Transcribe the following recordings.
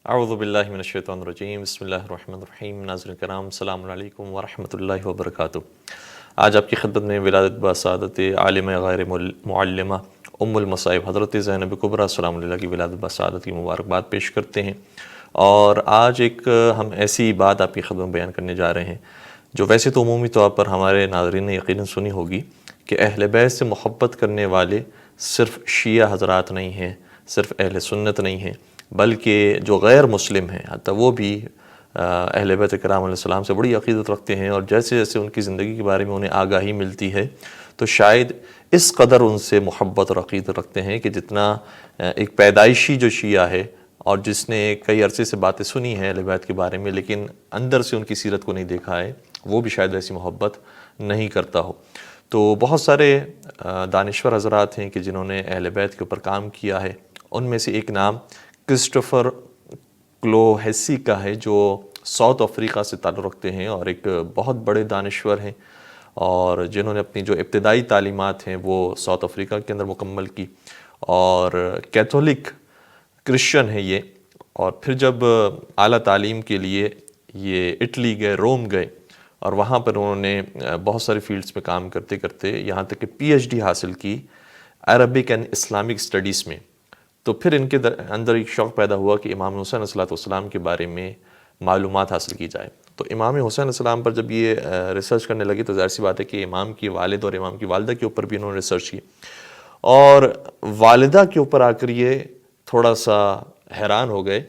اعوذ باللہ من الشیطان الرجیم، بسم اللہ الرحمن الرحیم۔ ناظرین کرام، السلام علیکم ورحمۃ اللہ وبرکاتہ۔ آج آپ کی خدمت میں ولادت بسعادت عالم غیر معلمہ ام المصائب حضرت زینب کبریٰ السلام علیہ کی ولادت بسعادت کی مبارکباد پیش کرتے ہیں، اور آج ہم ایسی بات آپ کی خدمت میں بیان کرنے جا رہے ہیں جو ویسے تو عمومی طور پر ہمارے ناظرین نے یقیناً سنی ہوگی کہ اہل بیت سے محبت کرنے والے صرف شیعہ حضرات نہیں ہیں، صرف اہل سنت نہیں ہیں، بلکہ جو غیر مسلم ہیں حتیٰ وہ بھی اہل بیت کرام علیہ السلام سے بڑی عقیدت رکھتے ہیں، اور جیسے جیسے ان کی زندگی کے بارے میں انہیں آگاہی ملتی ہے تو شاید اس قدر ان سے محبت اور عقیدت رکھتے ہیں کہ جتنا ایک پیدائشی جو شیعہ ہے اور جس نے کئی عرصے سے باتیں سنی ہیں اہل بیت کے بارے میں لیکن اندر سے ان کی سیرت کو نہیں دیکھا ہے، وہ بھی شاید ایسی محبت نہیں کرتا ہو۔ تو بہت سارے دانشور حضرات ہیں کہ جنہوں نے اہل بیت کے اوپر کام کیا ہے، ان میں سے ایک نام کرسٹوفر کلوہیسی کا ہے جو ساؤتھ افریقہ سے تعلق رکھتے ہیں اور ایک بہت بڑے دانشور ہیں، اور جنہوں نے اپنی جو ابتدائی تعلیمات ہیں وہ ساؤتھ افریقہ کے اندر مکمل کی، اور کیتھولک کرسچن ہے یہ، اور پھر جب اعلیٰ تعلیم کے لیے یہ اٹلی گئے، روم گئے، اور وہاں پر انہوں نے بہت سارے فیلڈز میں کام کرتے کرتے یہاں تک کہ پی ایچ ڈی حاصل کی عربک اینڈ اسلامک اسٹڈیز میں۔ تو پھر ان کے اندر ایک شوق پیدا ہوا کہ امام حسین علیہ السلام کے بارے میں معلومات حاصل کی جائے۔ تو امام حسین علیہ السلام پر جب یہ ریسرچ کرنے لگے تو ظاہر سی بات ہے کہ امام کی والد اور امام کی والدہ کے اوپر بھی انہوں نے ریسرچ کی، اور والدہ کے اوپر آ کر یہ تھوڑا سا حیران ہو گئے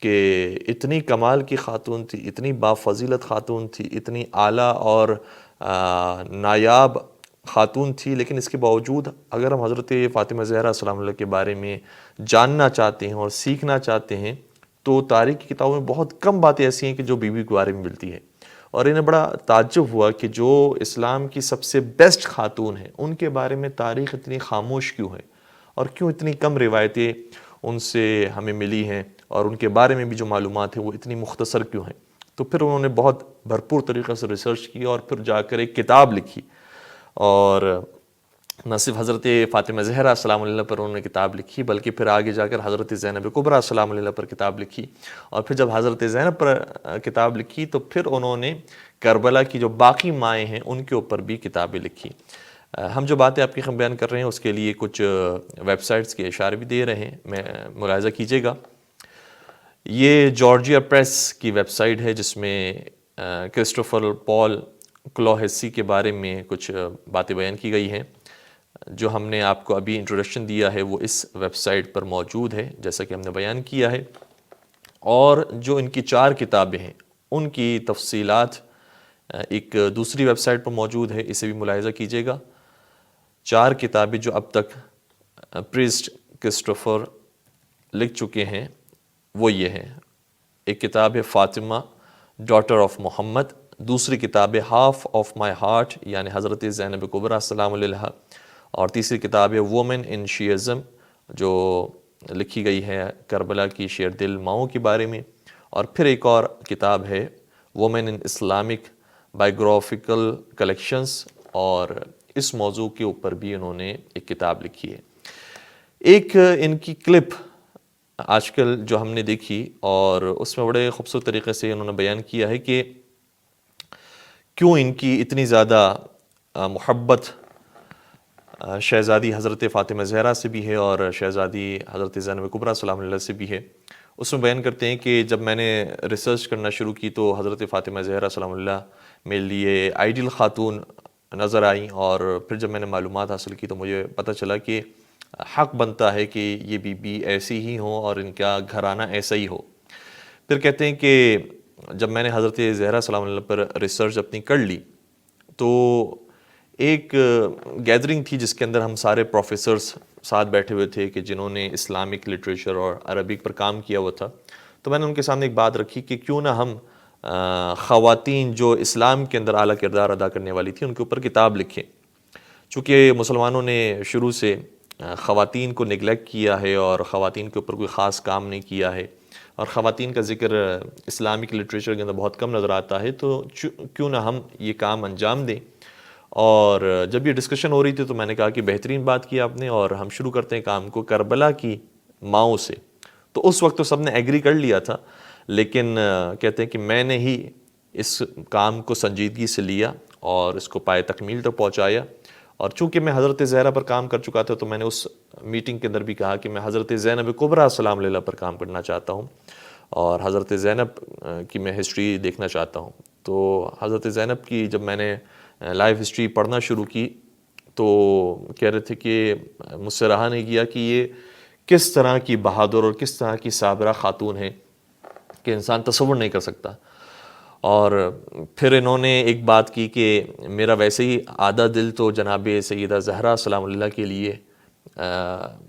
کہ اتنی کمال کی خاتون تھی، اتنی بافضیلت خاتون تھی، اتنی اعلیٰ اور نایاب خاتون تھی، لیکن اس کے باوجود اگر ہم حضرت فاطمہ زہرا السلام علیہ کے بارے میں جاننا چاہتے ہیں اور سیکھنا چاہتے ہیں تو تاریخ کی کتابوں میں بہت کم باتیں ایسی ہیں کہ جو بی بی کے بارے میں ملتی ہے، اور انہیں بڑا تعجب ہوا کہ جو اسلام کی سب سے بیسٹ خاتون ہیں ان کے بارے میں تاریخ اتنی خاموش کیوں ہے، اور کیوں اتنی کم روایتیں ان سے ہمیں ملی ہیں، اور ان کے بارے میں بھی جو معلومات ہیں وہ اتنی مختصر کیوں ہیں۔ تو پھر انہوں نے بہت بھرپور طریقے سے ریسرچ کی اور پھر جا کر ایک کتاب لکھی، اور نہ صرف حضرت فاطمہ زہرا السلام علیہ پر انہوں نے کتاب لکھی بلکہ پھر آگے جا کر حضرت زینب کبریٰ السلام علیہ پر کتاب لکھی، اور پھر جب حضرت زینب پر کتاب لکھی تو پھر انہوں نے کربلا کی جو باقی مائیں ہیں ان کے اوپر بھی کتابیں لکھی۔ ہم جو باتیں آپ کی ہم بیان کر رہے ہیں اس کے لیے کچھ ویب سائٹس کے اشارے بھی دے رہے ہیں، میں ملاحظہ کیجیے گا۔ یہ جارجیا پریس کی ویب سائٹ ہے جس میں کرسٹوفر پال کلوہیسی کے بارے میں کچھ باتیں بیان کی گئی ہیں۔ جو ہم نے آپ کو ابھی انٹروڈکشن دیا ہے وہ اس ویب سائٹ پر موجود ہے جیسا کہ ہم نے بیان کیا ہے، اور جو ان کی 4 کتابیں ہیں ان کی تفصیلات ایک دوسری ویب سائٹ پر موجود ہے، اسے بھی ملاحظہ کیجیے گا۔ 4 کتابیں جو اب تک پریسٹ کرسٹوفر لکھ چکے ہیں وہ یہ ہیں۔ ایک کتاب ہے فاطمہ ڈاٹر آف محمد، دوسری کتاب ہے ہاف آف مائی ہارٹ یعنی حضرت زینب کبریٰ السلام علیہ، اور تیسری کتاب ہے وومن ان شیعزم جو لکھی گئی ہے کربلا کی شیر دل ماؤں کے بارے میں، اور پھر ایک اور کتاب ہے وومن ان اسلامک بائیوگرافیکل کلیکشنز، اور اس موضوع کے اوپر بھی انہوں نے ایک کتاب لکھی ہے۔ ایک ان کی کلپ آج کل جو ہم نے دیکھی اور اس میں بڑے خوبصورت طریقے سے انہوں نے بیان کیا ہے کہ کیوں ان کی اتنی زیادہ محبت شہزادی حضرت فاطمہ زہرا سے بھی ہے اور شہزادی حضرت زینب کبریٰ السلام علیہ سے بھی ہے۔ اس میں بیان کرتے ہیں کہ جب میں نے ریسرچ کرنا شروع کی تو حضرت فاطمہ زہرا السلام علیہ میرے لیے آئیڈیل خاتون نظر آئیں، اور پھر جب میں نے معلومات حاصل کی تو مجھے پتہ چلا کہ حق بنتا ہے کہ یہ بی بی ایسی ہی ہوں اور ان کا گھرانہ ایسا ہی ہو۔ پھر کہتے ہیں کہ جب میں نے حضرت زہرا السلام علیہ پر ریسرچ اپنی کر لی تو ایک گیدرنگ تھی جس کے اندر ہم سارے پروفیسرز ساتھ بیٹھے ہوئے تھے کہ جنہوں نے اسلامک لٹریچر اور عربک پر کام کیا ہوا تھا۔ تو میں نے ان کے سامنے ایک بات رکھی کہ کیوں نہ ہم خواتین جو اسلام کے اندر اعلیٰ کردار ادا کرنے والی تھی ان کے اوپر کتاب لکھیں، چونکہ مسلمانوں نے شروع سے خواتین کو نگلیکٹ کیا ہے اور خواتین کے اوپر کوئی خاص کام نہیں کیا ہے، اور خواتین کا ذکر اسلامک لٹریچر کے اندر بہت کم نظر آتا ہے، تو کیوں نہ ہم یہ کام انجام دیں۔ اور جب یہ ڈسکشن ہو رہی تھی تو میں نے کہا کہ بہترین بات کی آپ نے، اور ہم شروع کرتے ہیں کام کو کربلا کی ماؤں سے۔ تو اس وقت تو سب نے ایگری کر لیا تھا، لیکن کہتے ہیں کہ میں نے ہی اس کام کو سنجیدگی سے لیا اور اس کو پائے تکمیل تک پہنچایا. اور چونکہ میں حضرت زہرا پر کام کر چکا تھا تو میں نے اس میٹنگ کے اندر بھی کہا کہ میں حضرت زینب کبریٰ سلام اللہ پر کام کرنا چاہتا ہوں اور حضرت زینب کی میں ہسٹری دیکھنا چاہتا ہوں. تو حضرت زینب کی جب میں نے لائف ہسٹری پڑھنا شروع کی تو کہہ رہے تھے کہ مجھ سے رہا نہیں گیا کہ یہ کس طرح کی بہادر اور کس طرح کی صابرہ خاتون ہے کہ انسان تصور نہیں کر سکتا. اور پھر انہوں نے ایک بات کی کہ میرا ویسے ہی آدھا دل تو جناب سیدہ زہرا سلام اللہ کے لیے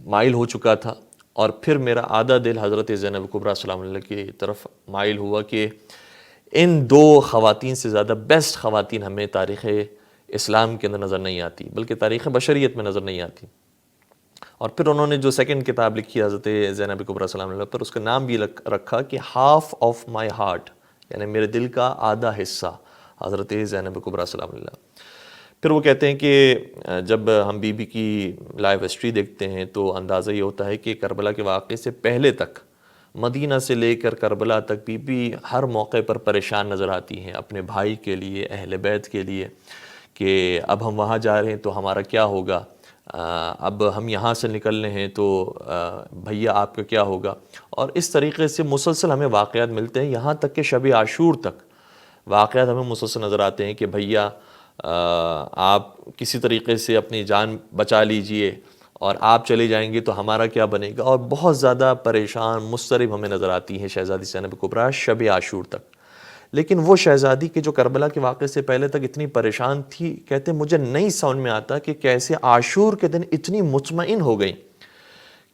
مائل ہو چکا تھا، اور پھر میرا آدھا دل حضرت زینب کبریٰ سلام اللہ کی طرف مائل ہوا کہ ان دو خواتین سے زیادہ بیسٹ خواتین ہمیں تاریخ اسلام کے اندر نظر نہیں آتی، بلکہ تاریخ بشریت میں نظر نہیں آتی. اور پھر انہوں نے جو سیکنڈ کتاب لکھی حضرت زینب کبریٰ سلام اللہ پر، اس کا نام بھی رکھا کہ ہاف آف مائی ہارٹ، یعنی میرے دل کا آدھا حصہ حضرت زینب کبریٰ سلام اللہ. پھر وہ کہتے ہیں کہ جب ہم بی بی کی لائف ہسٹری دیکھتے ہیں تو اندازہ یہ ہوتا ہے کہ کربلا کے واقعے سے پہلے تک مدینہ سے لے کر کربلا تک بی بی ہر موقع پر پریشان نظر آتی ہیں اپنے بھائی کے لیے، اہل بیت کے لیے، کہ اب ہم وہاں جا رہے ہیں تو ہمارا کیا ہوگا، اب ہم یہاں سے نکلنے ہیں تو بھیا آپ کا کیا ہوگا. اور اس طریقے سے مسلسل ہمیں واقعات ملتے ہیں، یہاں تک کہ شب عاشور تک واقعات ہمیں مسلسل نظر آتے ہیں کہ بھیا آپ کسی طریقے سے اپنی جان بچا لیجئے اور آپ چلے جائیں گے تو ہمارا کیا بنے گا. اور بہت زیادہ پریشان مضطرب ہمیں نظر آتی ہے شہزادی زینب کبریٰ شب عاشور تک. لیکن وہ شہزادی کہ جو کربلا کے واقعے سے پہلے تک اتنی پریشان تھی، کہتے مجھے نہیں سمجھ میں آتا کہ کیسے عاشور کے دن اتنی مطمئن ہو گئی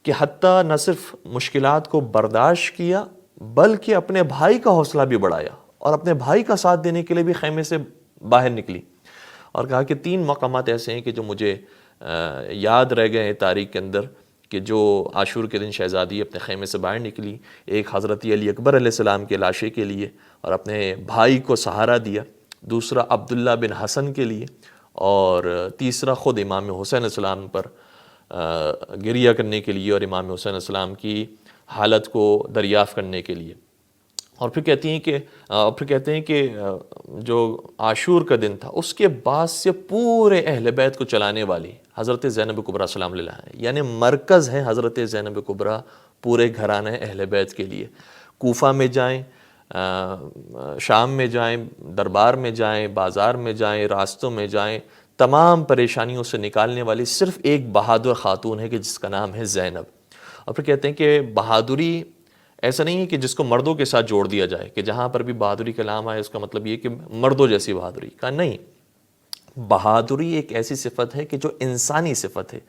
کہ حتیٰ نہ صرف مشکلات کو برداشت کیا بلکہ اپنے بھائی کا حوصلہ بھی بڑھایا اور اپنے بھائی کا ساتھ دینے کے لیے بھی خیمے سے باہر نکلی. اور کہا کہ 3 مقامات ایسے ہیں کہ جو مجھے یاد رہ گئے ہیں تاریخ کے اندر کہ جو عاشور کے دن شہزادی اپنے خیمے سے باہر نکلی. ایک حضرت علی اکبر علیہ السلام کے لاشے کے لیے اور اپنے بھائی کو سہارا دیا، دوسرا عبداللہ بن حسن کے لیے، اور تیسرا خود امام حسین علیہ السلام پر گریہ کرنے کے لیے اور امام حسین علیہ السلام کی حالت کو دریافت کرنے کے لیے. اور پھر کہتے ہیں کہ جو عاشور کا دن تھا اس کے بعد سے پورے اہل بیت کو چلانے والی حضرت زینب کبریٰ سلام اللہ ہے، یعنی مرکز ہے حضرت زینب کبریٰ پورے گھرانہ اہل بیت کے لیے. کوفہ میں جائیں، شام میں جائیں، دربار میں جائیں، بازار میں جائیں، راستوں میں جائیں، تمام پریشانیوں سے نکالنے والی صرف ایک بہادر خاتون ہے کہ جس کا نام ہے زینب. اور پھر کہتے ہیں کہ بہادری ایسا نہیں ہے کہ جس کو مردوں کے ساتھ جوڑ دیا جائے کہ جہاں پر بھی بہادری کا نام آئے اس کا مطلب یہ کہ مردوں جیسی بہادری کا نہیں. بہادری ایک ایسی صفت ہے کہ جو انسانی صفت ہے،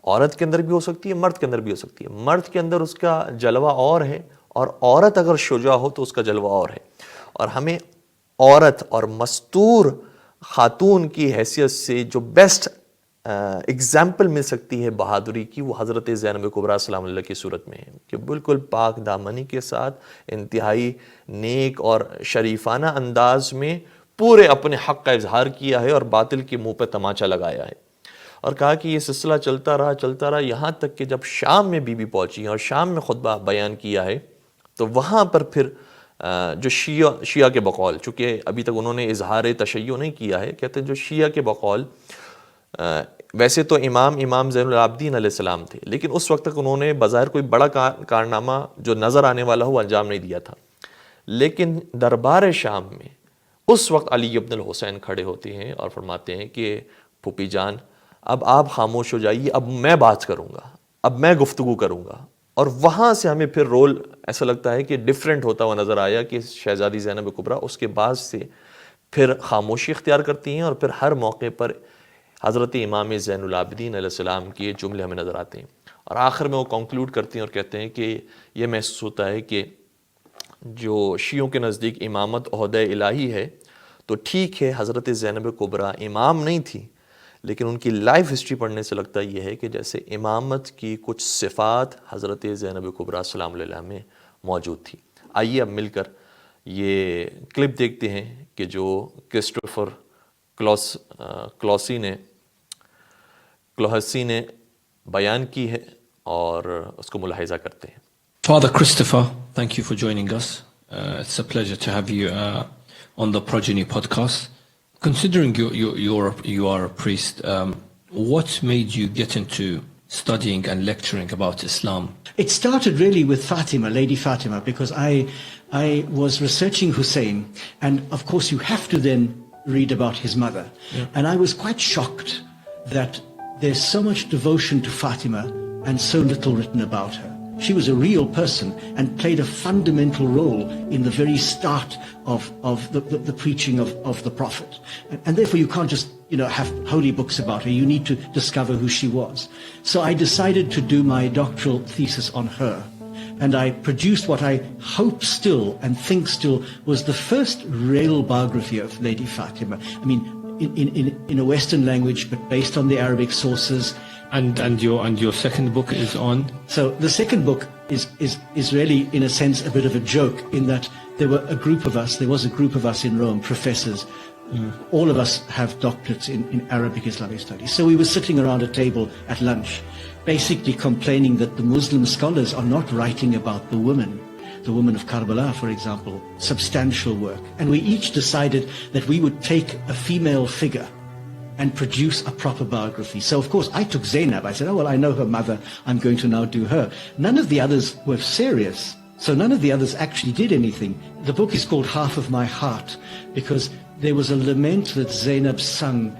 عورت کے اندر بھی ہو سکتی ہے، مرد کے اندر بھی ہو سکتی ہے. مرد کے اندر اس کا جلوہ اور ہے اور عورت اگر شجاع ہو تو اس کا جلوہ اور ہے. اور ہمیں عورت اور مستور خاتون کی حیثیت سے جو بیسٹ اگزامپل مل سکتی ہے بہادری کی، وہ حضرت زینب کبریٰ سلام اللہ کی صورت میں ہے کہ بالکل پاک دامنی کے ساتھ انتہائی نیک اور شریفانہ انداز میں پورے اپنے حق کا اظہار کیا ہے اور باطل کے منہ پہ تماچا لگایا ہے. اور کہا کہ یہ سلسلہ چلتا رہا یہاں تک کہ جب شام میں بی بی پہنچی اور شام میں خطبہ بیان کیا ہے تو وہاں پر پھر جو شیعہ کے بقول، چونکہ ابھی تک انہوں نے اظہار تشیع نہیں کیا ہے، کہتے ہیں جو شیعہ کے بقول ویسے تو امام زین العابدین علیہ السلام تھے، لیکن اس وقت تک انہوں نے بظاہر کوئی بڑا کارنامہ جو نظر آنے والا ہو انجام نہیں دیا تھا. لیکن دربار شام میں اس وقت علی ابن الحسین کھڑے ہوتے ہیں اور فرماتے ہیں کہ پھوپھی جان اب آپ خاموش ہو جائیے، اب میں بات کروں گا، اب میں گفتگو کروں گا. اور وہاں سے ہمیں پھر رول ایسا لگتا ہے کہ ڈیفرنٹ ہوتا ہوا نظر آیا کہ شہزادی زینب کبریٰ اس کے بعد سے پھر خاموشی اختیار کرتی ہیں اور پھر ہر موقع پر حضرت امام زین العابدین علیہ السلام کے جملے ہمیں نظر آتے ہیں. اور آخر میں وہ کنکلوڈ کرتی ہیں اور کہتے ہیں کہ یہ محسوس ہوتا ہے کہ جو شیعوں کے نزدیک امامت عہدہ الہی ہے تو ٹھیک ہے حضرت زینب کبریٰ امام نہیں تھی، لیکن ان کی لائف ہسٹری پڑھنے سے لگتا یہ ہے کہ جیسے امامت کی کچھ صفات حضرت زینب کبریٰ سلام اللہ میں موجود تھی. آئیے اب مل کر یہ کلپ دیکھتے ہیں کہ جو کرسٹوفر کلوسی نے بیان کی ہے اور اس کو ملاحظہ کرتے ہیں. Father Christopher, thank you for joining us. It's a pleasure to have you on the Progeny podcast. Considering you are a priest, what made you get into studying and lecturing about Islam? It started really with Fatima, Lady Fatima, because I was researching Hussein, and of course you have to then read about his mother. Yeah. And I was quite shocked that there's so much devotion to Fatima and so little written about her. She was a real person and played a fundamental role in the very start of the preaching of the Prophet. And therefore you can't just have holy books about her. You need to discover who she was. So I decided to do my doctoral thesis on her. And I produced what I hope still and think still was the first real biography of Lady Fatima. I mean, in a Western language, but based on the Arabic sources. And your second book is on? So the second book is really, in a sense, a bit of a joke, in that there was a group of us in Rome, professors. All of us have doctorates in Arabic Islamic studies. So we were sitting around a table at lunch, basically complaining that the Muslim scholars are not writing about the women of Karbala, for example, substantial work. And we each decided that we would take a female figure and produce a proper biography. So of course I took Zainab. I said, oh well, I know her mother, I'm going to now do her. None of the others were serious. So none of the others actually did anything. The book is called Half of My Heart, because there was a lament that Zainab sung,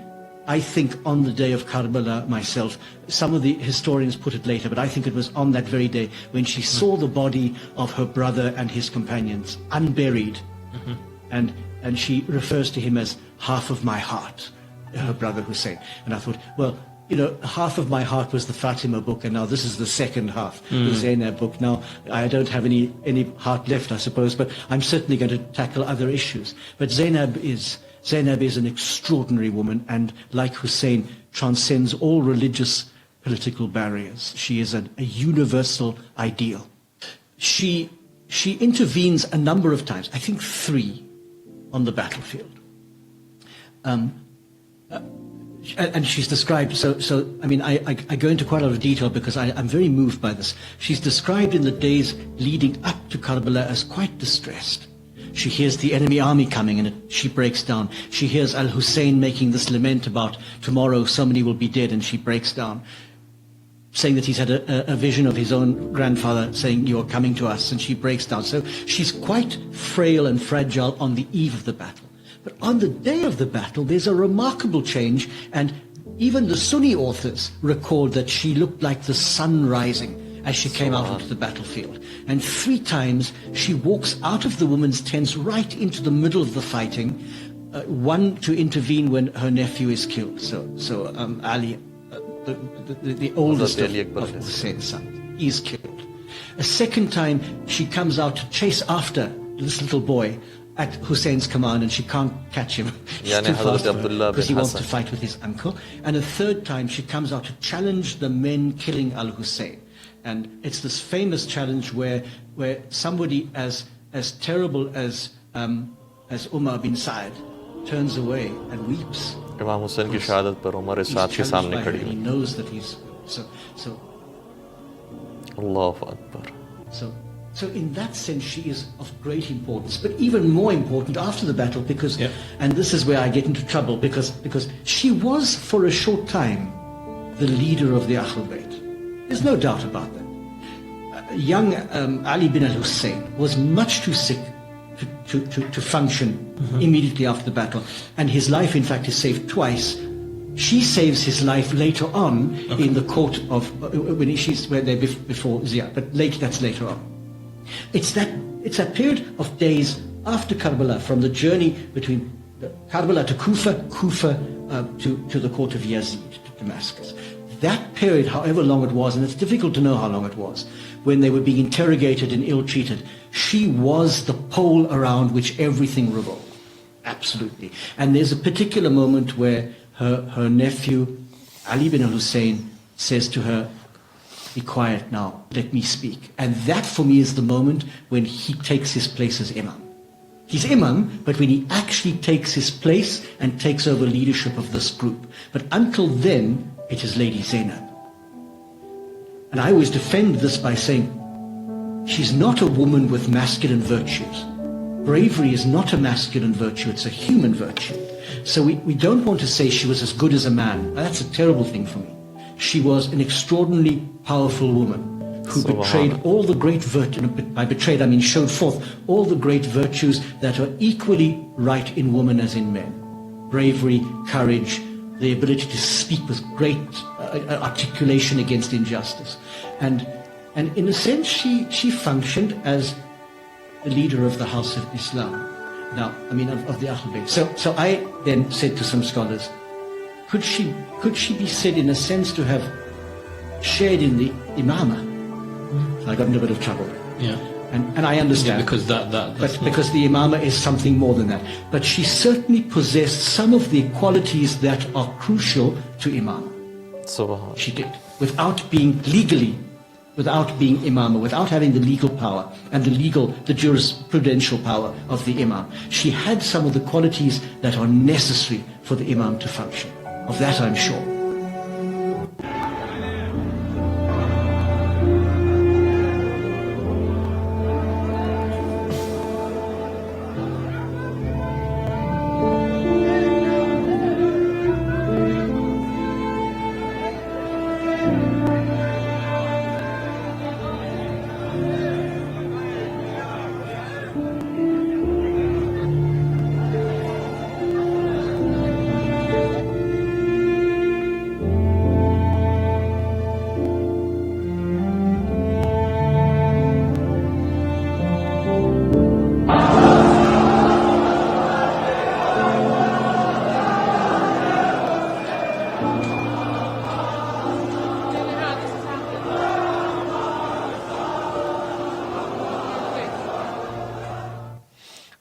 I think, on the day of Karbala myself. Some of the historians put it later, but I think it was on that very day when she saw the body of her brother and his companions unburied. And she refers to him as half of my heart, her brother Hussein. And I thought, well, half of my heart was the Fatima book, and now this is the second half, the Zainab book. Now, I don't have any heart left, I suppose, but I'm certainly going to tackle other issues. But Zainab is an extraordinary woman, and like Hussein, transcends all religious, political barriers. She is a universal ideal. She intervenes a number of times, I think 3, on the battlefield. And she's described, so I mean, I go into quite a lot of detail because I'm very moved by this. She's described in the days leading up to Karbala as quite distressed. She hears the enemy army coming and she breaks down. She hears Al-Hussein making this lament about tomorrow so many will be dead, and she breaks down, saying that he's had a vision of his own grandfather saying, you're coming to us, and she breaks down. So she's quite frail and fragile on the eve of the battle. But on the day of the battle, there's a remarkable change, and even the Sunni authors record that she looked like the sun rising as she came out into the battlefield. And 3 times she walks out of the women's tents right into the middle of the fighting, one to intervene when her nephew is killed. So Ali, the oldest of Hussein's sons, is killed. A second time she comes out to chase after this little boy at Hussein's command, and she can't catch him. He's too fast because he wants to fight with his uncle. And a third time she comes out to challenge the men killing Al-Hussein. And it's this famous challenge where somebody as terrible as Umar bin Sa'd turns away and weeps. امام حسین کی شہادت پر عمر سعد کے سامنے کھڑی ہوئی. He knows that he's so. Allah Akbar. So in that sense, she is of great importance, but even more important after the battle, because, and this is where I get into trouble, because she was for a short time the leader of the Ahl Bayt. There's no doubt about that. Young Ali bin al-Hussein was much too sick to function immediately after the battle, and his life, in fact, is saved twice. She saves his life later on in the court of when they're before Ziyad, but that's later on. It's that period of days after Karbala, from the journey between Karbala to Kufa to the court of Yazid, to Damascus. That period, however long it was, and it's difficult to know how long it was, when they were being interrogated and ill-treated, she was the pole around which everything revolved. Absolutely. And there's a particular moment where her nephew, Ali bin al-Hussein, says to her, be quiet now, let me speak. And that for me is the moment when he takes his place as Imam. He's Imam, but when he actually takes his place and takes over leadership of this group. But until then, it is Lady Zainab. And I always defend this by saying, she's not a woman with masculine virtues. Bravery is not a masculine virtue, it's a human virtue. So we don't want to say she was as good as a man. That's a terrible thing for me. She was an extraordinarily powerful woman who betrayed all the great virtues, by betrayed I mean showed forth all the great virtues that are equally right in women as in men. Bravery, courage, the ability to speak with great articulation against injustice. And in a sense, she functioned as the leader of the House of Islam. Now, I mean, of the Ahlul Bayt. So I then said to some scholars, could she be said in a sense to have shared in the imamah? So I got in a bit of trouble. Yeah. And I understand. Yeah, because that's because the imamah is something more than that. But she certainly possessed some of the qualities that are crucial to imamah. Subhanallah. She did, without being imamah, without having the legal power and the jurisprudential power of the imam. She had some of the qualities that are necessary for the imam to function. Of that I'm sure.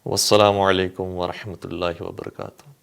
Wassalamu alaikum wa rahmatullahi wa barakatuh.